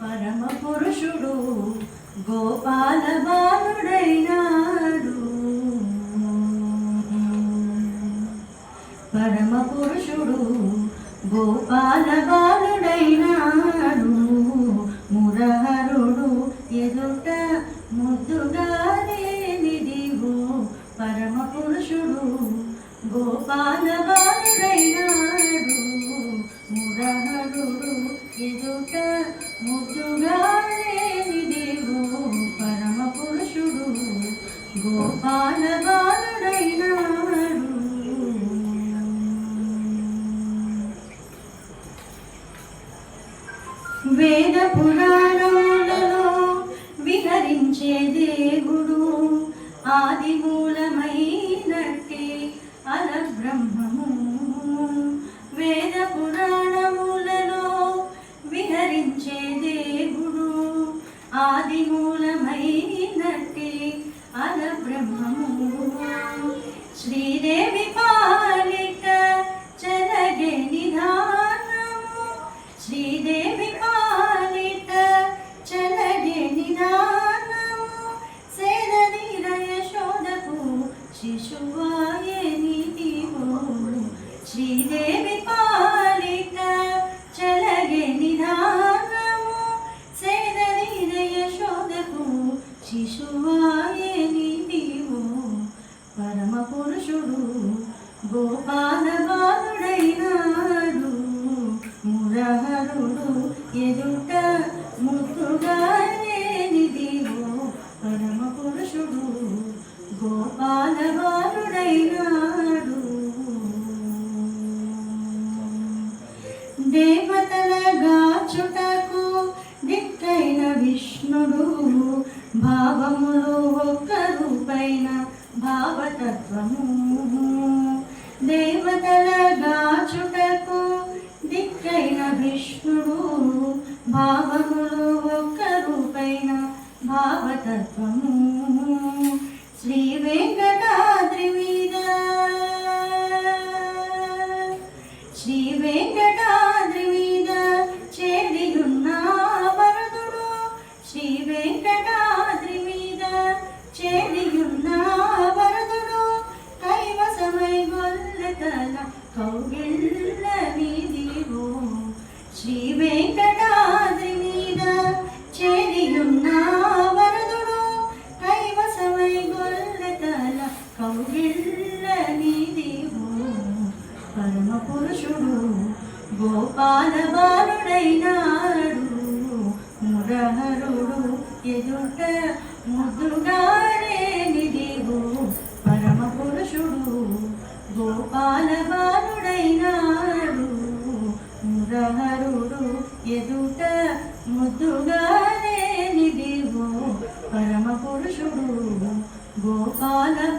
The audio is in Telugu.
పరమ పురుషుడు గోపాల బాలుడైనాడు. పరమ పురుషుడు గోపాల బాలుడైనాడు. మురహరుడు ఎదుట ముద్దుగానే నిదివో. పరమ పురుషుడు గోపాల బాలుడైనాడు. మురహరుడు ఎదుట ముద్దుగానే నిదివో. పరమ పురుషుడు గోపాల బాలుడైనాడు. వేద పురాణములలో విహరించే దేవుడు ఆది మూలమైనట్టి అలబ్రహ్మము. వేద పురాణములలో విహరించే దేవుడు ఆది మూలమైనట్టి అలబ్రహ్మము. శ్రీదేవి పాలిట చలగే నిధానము. శ్రీదేవి పాలిట చలగే నిధానము. సేదనీర యశోదకు శిశువాయే నీతివో. శ్రీదేవి పాలిట చలగే నిధానము. సేదనీర యశోదకు శిశువాయే నీతివో. పరమ పురుషుడు గోపాల బాలుడైనాడు. మురహరుడు ఎదుట ముద్దుగానే నిదివో. పరమ పురుషుడు గోపాల బాలుడైనాడు. దేవతల గాచుటకు దిక్కైన విష్ణుడు. భావములు ఒక్క రూపైన భావతత్వము. దేవతల గాచుటకు దిక్కైన విష్ణుడు. భావములు ఒక్క రూపైన భావతత్వము. శ్రీ వెంకటాద్రి మీద శ్రీ వెంకటాద్రి మీద చేరియున్న వరదుడు. శ్రీ వెంకటాద్రి మీద చేరియున్న వరదుడు. కైవసమై గొల్లెతల కౌగిళ్ళ నీదివో. శ్రీ వెంకటాద్రి మీద చేరియున్న వరదుడు. కైవసమై గొల్లెతల కౌగిళ్ళ నీదివో. పరమ పురుషుడు గోపాల బాలుడైనాడు. మురహరుడు ఎదుట ముద్దుగానే నిదివో. పరమ పురుషుడు గోపాల బాలుడైనాడు. మురహరుడు ఎదుట ముద్దుగానే నిదివో. పరమ పురుషుడు గోపాల